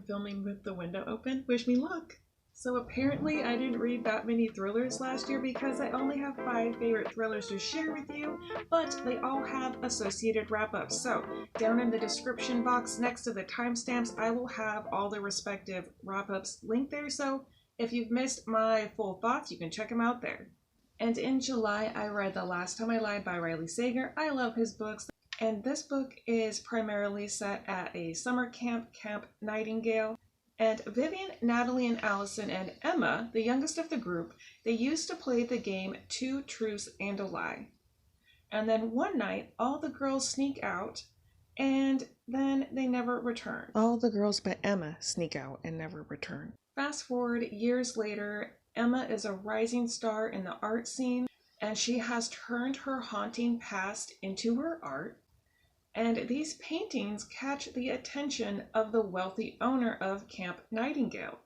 filming with the window open. Wish me luck! So apparently I didn't read that many thrillers last year because I only have 5 favorite thrillers to share with you, but they all have associated wrap-ups. So down in the description box next to the timestamps, I will have all the respective wrap-ups linked there. So if you've missed my full thoughts, you can check them out there. And in July, I read The Last Time I Lied by Riley Sager. I love his books. And this book is primarily set at a summer camp, Camp Nightingale. And Vivian, Natalie, and Allison, and Emma, the youngest of the group, they used to play the game 2 Truths and a Lie. And then one night, all the girls sneak out, and then they never return. All the girls but Emma sneak out and never return. Fast forward years later, Emma is a rising star in the art scene, and she has turned her haunting past into her art. And these paintings catch the attention of the wealthy owner of Camp Nightingale.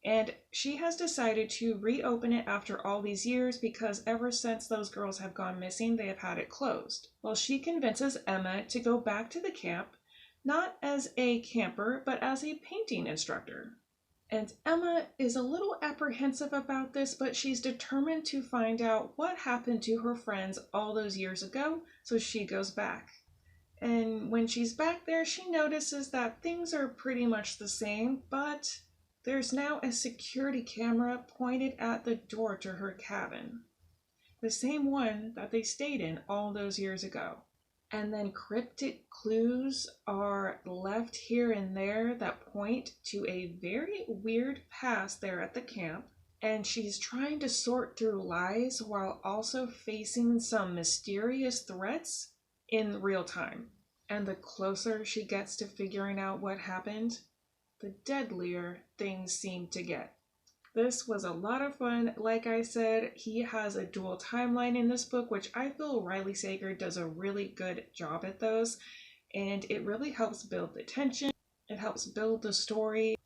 And she has decided to reopen it after all these years because ever since those girls have gone missing, they have had it closed. Well, she convinces Emma to go back to the camp, not as a camper, but as a painting instructor. And Emma is a little apprehensive about this, but she's determined to find out what happened to her friends all those years ago, so she goes back. And when she's back there, she notices that things are pretty much the same, but there's now a security camera pointed at the door to her cabin. The same one that they stayed in all those years ago. And then cryptic clues are left here and there that point to a very weird past there at the camp. And she's trying to sort through lies while also facing some mysterious threats in real time. And the closer she gets to figuring out what happened, the deadlier things seem to get. This was a lot of fun. Like I said, he has a dual timeline in this book, which I feel Riley Sager does a really good job at those. And it really helps build the tension. It helps build the story.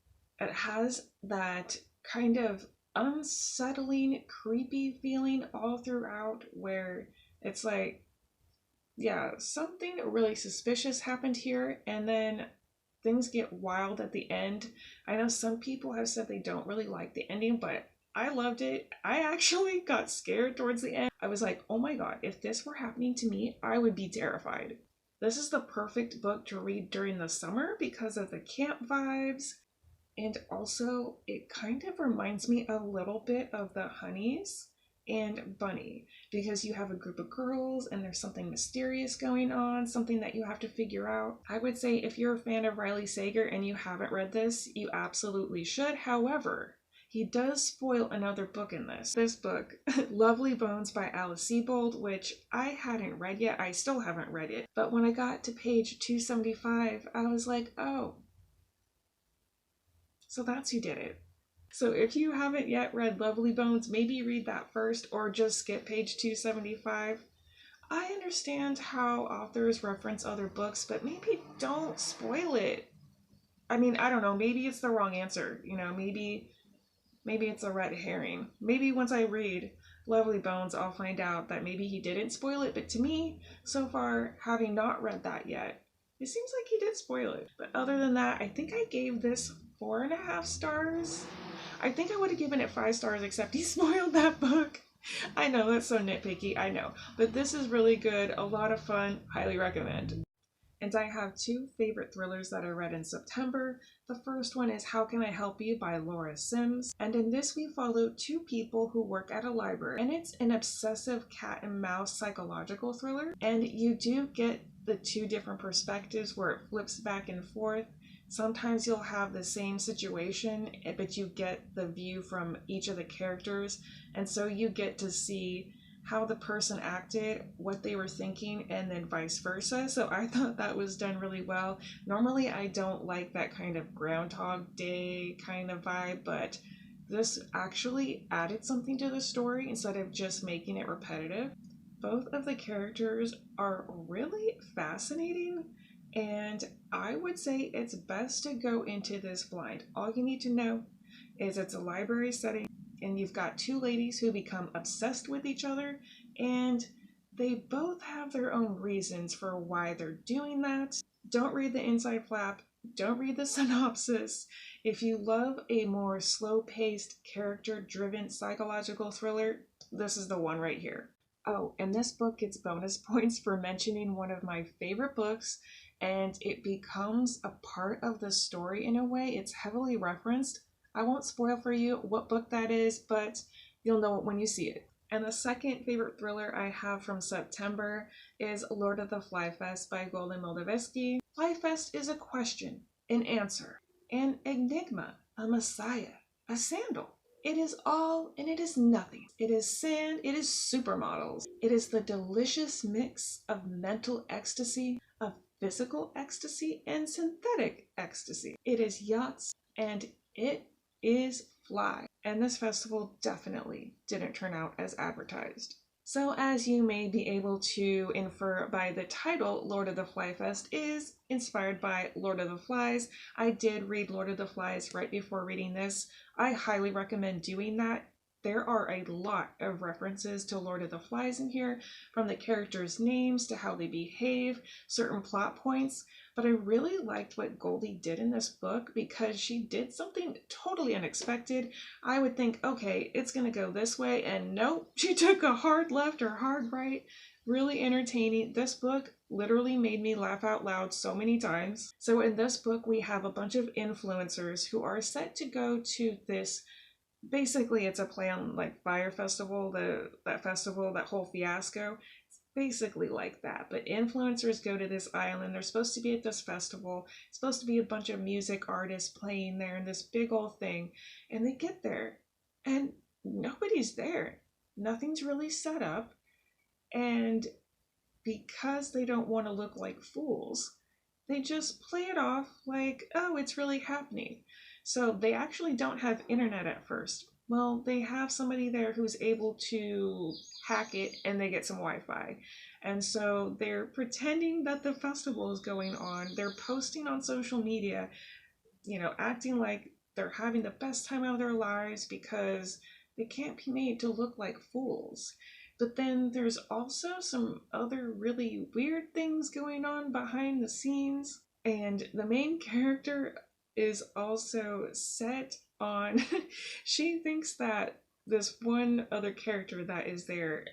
It has that kind of unsettling, creepy feeling all throughout where it's like, yeah, something really suspicious happened here, and then things get wild at the end. I know some people have said they don't really like the ending, but I loved it. I actually got scared towards the end. I was like, oh my god, if this were happening to me, I would be terrified. This is the perfect book to read during the summer because of the camp vibes, and also it kind of reminds me a little bit of the Honeys and Bunny, because you have a group of girls and there's something mysterious going on, something that you have to figure out. I would say if you're a fan of Riley Sager and you haven't read this, you absolutely should. However, he does spoil another book in this. This book, Lovely Bones by Alice Sebold, which I hadn't read yet. I still haven't read it. But when I got to page 275, I was like, oh, so that's who did it. So if you haven't yet read Lovely Bones, maybe read that first or just skip page 275. I understand how authors reference other books, but maybe don't spoil it. I mean, I don't know, maybe it's the wrong answer. You know, maybe it's a red herring. Maybe once I read Lovely Bones, I'll find out that maybe he didn't spoil it. But to me, so far, having not read that yet, it seems like he did spoil it. But other than that, I think I gave this 4.5 stars. I think I would have given it 5 stars, except he spoiled that book. I know, that's so nitpicky, I know. But this is really good, a lot of fun, highly recommend. And I have 2 favorite thrillers that I read in September. The first one is How Can I Help You by Laura Sims. And in this we follow 2 people who work at a library. And it's an obsessive cat and mouse psychological thriller. And you do get the 2 different perspectives where it flips back and forth. Sometimes you'll have the same situation, but you get the view from each of the characters, and so you get to see how the person acted, what they were thinking, and then vice versa. So I thought that was done really well. Normally I don't like that kind of Groundhog Day kind of vibe, but this actually added something to the story instead of just making it repetitive. Both of the characters are really fascinating, and I would say it's best to go into this blind. All you need to know is it's a library setting, and you've got 2 ladies who become obsessed with each other, and they both have their own reasons for why they're doing that. Don't read the inside flap. don't read the synopsis. If you love a more slow-paced, character-driven psychological thriller, this is the one right here. Oh, and this book gets bonus points for mentioning one of my favorite books, and it becomes a part of the story in a way. It's heavily referenced. I won't spoil for you what book that is, but you'll know it when you see it. And the second favorite thriller I have from September is Lord of the Flyfest by Goldie Moldavsky. Flyfest is a question, an answer, an enigma, a messiah, a sandal. It is all and it is nothing. It is sand, it is supermodels. It is the delicious mix of mental ecstasy, of physical ecstasy, and synthetic ecstasy. It is yachts and it is fly. And this festival definitely didn't turn out as advertised. So as you may be able to infer by the title, Lord of the Flyfest is inspired by Lord of the Flies. I did read Lord of the Flies right before reading this. I highly recommend doing that. There are a lot of references to Lord of the Flies in here, from the characters' names to how they behave, certain plot points. But I really liked what Goldie did in this book because she did something totally unexpected. I would think, okay, it's going to go this way, and nope, she took a hard left or hard right. Really entertaining. This book literally made me laugh out loud so many times. So in this book, we have a bunch of influencers who are set to go to this. Basically, it's a play on like Fire Festival, that whole fiasco. It's basically like that. But influencers go to this island. They're supposed to be at this festival. It's supposed to be a bunch of music artists playing there in this big old thing. And they get there, and nobody's there. Nothing's really set up. And because they don't want to look like fools, they just play it off like, oh, it's really happening. So they actually don't have internet at first. Well, they have somebody there who's able to hack it, and they get some Wi-Fi. And so they're pretending that the festival is going on. They're posting on social media, acting like they're having the best time of their lives because they can't be made to look like fools. But then there's also some other really weird things going on behind the scenes. And the main character is also set on, she thinks that this one other character that is there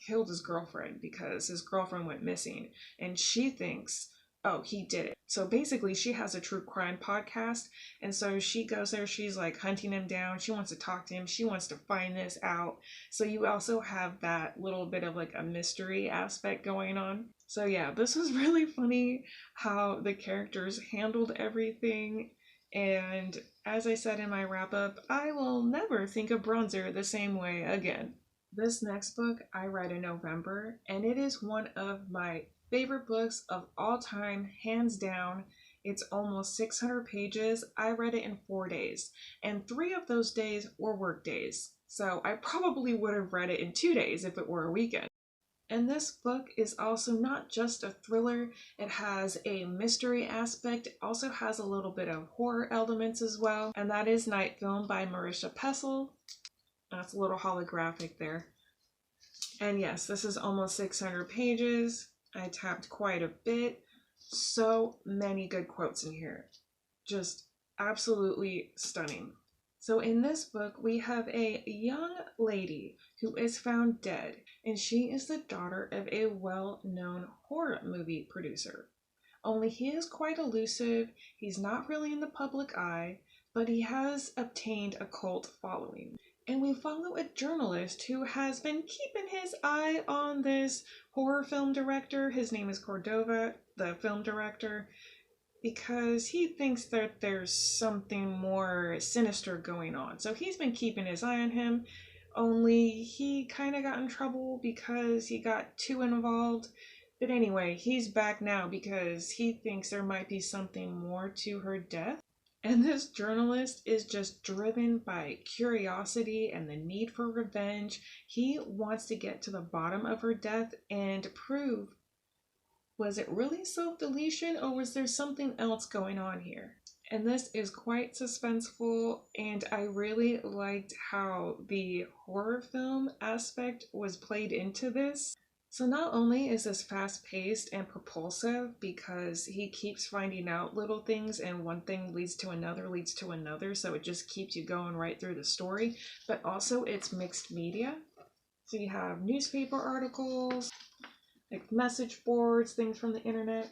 killed his girlfriend because his girlfriend went missing. And she thinks, oh, he did it. So basically, she has a true crime podcast. And so she goes there, she's like hunting him down. She wants to talk to him. She wants to find this out. So you also have that little bit of like a mystery aspect going on. So yeah, this was really funny how the characters handled everything. And as I said in my wrap up, I will never think of Bronzer the same way again. This next book I read in November, and it is one of my favorite books of all time, hands down. It's almost 600 pages. I read it in 4 days, and 3 of those days were work days. So I probably would have read it in 2 days if it were a weekend. And this book is also not just a thriller, it has a mystery aspect, it also has a little bit of horror elements as well, and that is Night Film by Marisha Pessl. That's a little holographic there. And yes, this is almost 600 pages. I tapped quite a bit. So many good quotes in here. Just absolutely stunning. So in this book, we have a young lady who is found dead, and she is the daughter of a well-known horror movie producer. Only he is quite elusive, he's not really in the public eye, but he has obtained a cult following. And we follow a journalist who has been keeping his eye on this horror film director. His name is Cordova, the film director, because he thinks that there's something more sinister going on. So he's been keeping his eye on him, only he kind of got in trouble because he got too involved. But anyway, he's back now because he thinks there might be something more to her death. And this journalist is just driven by curiosity and the need for revenge. He wants to get to the bottom of her death and prove, was it really self-deletion or was there something else going on here? And this is quite suspenseful, and I really liked how the horror film aspect was played into this. So not only is this fast-paced and propulsive because he keeps finding out little things and one thing leads to another, so it just keeps you going right through the story, but also it's mixed media. So you have newspaper articles, like message boards, things from the internet.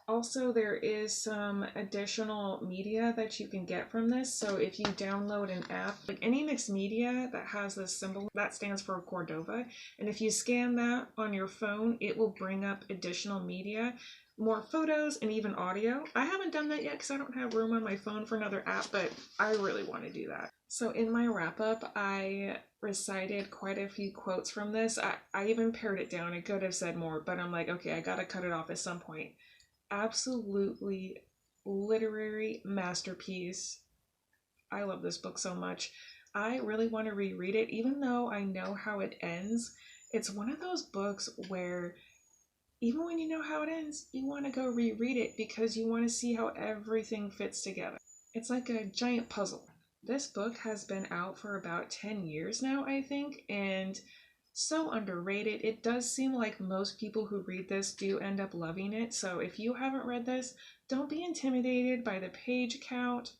Also, there is some additional media that you can get from this. So if you download an app, like any mixed media that has this symbol, that stands for Cordova. And if you scan that on your phone, it will bring up additional media, more photos, and even audio. I haven't done that yet because I don't have room on my phone for another app, but I really want to do that. So in my wrap-up, I recited quite a few quotes from this. I even pared it down. I could have said more, but I'm like, okay, I gotta cut it off at some point. Absolutely literary masterpiece. I love this book so much. I really want to reread it, even though I know how it ends. It's one of those books where even when you know how it ends, you want to go reread it because you want to see how everything fits together. It's like a giant puzzle. This book has been out for about 10 years now, I think, and so underrated. It does seem like most people who read this do end up loving it. So if you haven't read this, don't be intimidated by the page count.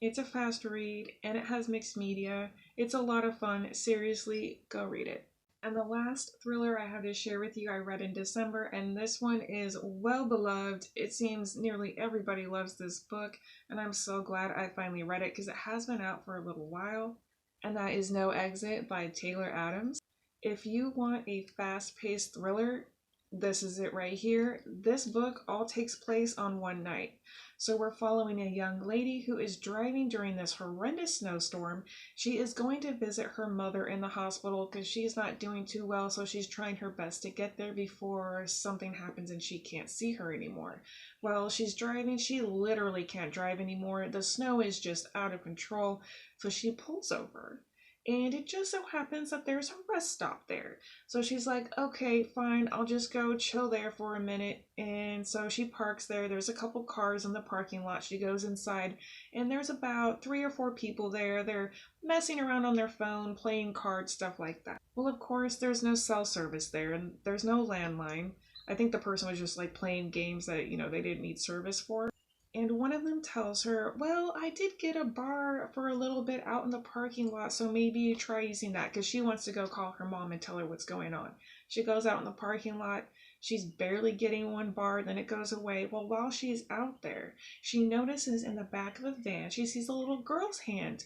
It's a fast read and it has mixed media. It's a lot of fun. Seriously, go read it. And the last thriller I have to share with you I read in December, and this one is well beloved. It seems nearly everybody loves this book, and I'm so glad I finally read it because it has been out for a little while. And that is No Exit by Taylor Adams. If you want a fast-paced thriller, this is it right here. This book all takes place on one night. So we're following a young lady who is driving during this horrendous snowstorm. She is going to visit her mother in the hospital because she's not doing too well, so she's trying her best to get there before something happens and she can't see her anymore. While she's driving, she literally can't drive anymore. The snow is just out of control, so she pulls over. And it just so happens that there's a rest stop there. So she's like, okay, fine, I'll just go chill there for a minute. And so she parks there. There's a couple cars in the parking lot. She goes inside and there's about 3 or 4 people there. They're messing around on their phone, playing cards, stuff like that. Well, of course, there's no cell service there and there's no landline. I think the person was just like playing games that, they didn't need service for. And one of them tells her, well, I did get a bar for a little bit out in the parking lot, so maybe you try using that, because she wants to go call her mom and tell her what's going on. She goes out in the parking lot. She's barely getting one bar, then it goes away. Well, while she's out there, she notices in the back of the van, she sees a little girl's hand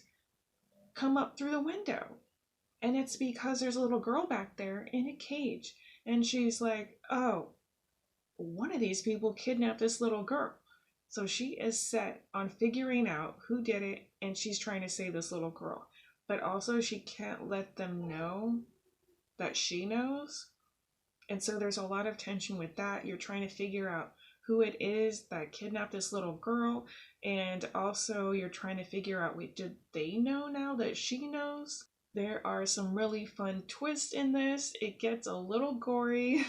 come up through the window. And it's because there's a little girl back there in a cage. And she's like, oh, one of these people kidnapped this little girl. So she is set on figuring out who did it, and she's trying to save this little girl. But also she can't let them know that she knows. And so there's a lot of tension with that. You're trying to figure out who it is that kidnapped this little girl. And also you're trying to figure out, wait, did they know now that she knows? There are some really fun twists in this. It gets a little gory.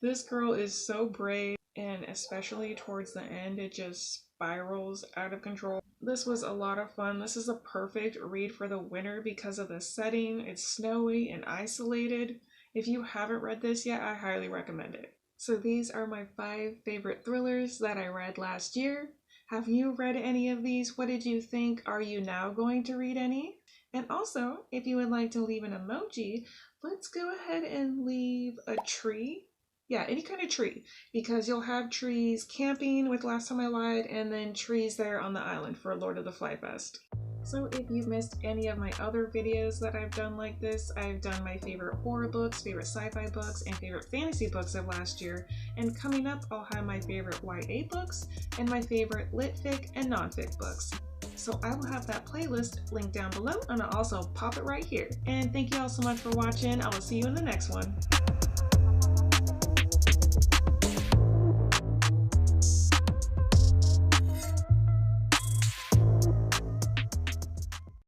This girl is so brave. And especially towards the end, it just spirals out of control. This was a lot of fun. This is a perfect read for the winter because of the setting. It's snowy and isolated. If you haven't read this yet, I highly recommend it. So these are my 5 favorite thrillers that I read last year. Have you read any of these? What did you think? Are you now going to read any? And also, if you would like to leave an emoji, let's go ahead and leave a tree. Yeah, any kind of tree, because you'll have trees camping with Last Time I Lied, and then trees there on the island for Lord of the Fly Fest. So if you've missed any of my other videos that I've done like this, I've done my favorite horror books, favorite sci-fi books, and favorite fantasy books of last year, and coming up I'll have my favorite YA books, and my favorite lit fic and non-fic books. So I will have that playlist linked down below, and I'll also pop it right here. And thank you all so much for watching. I will see you in the next one.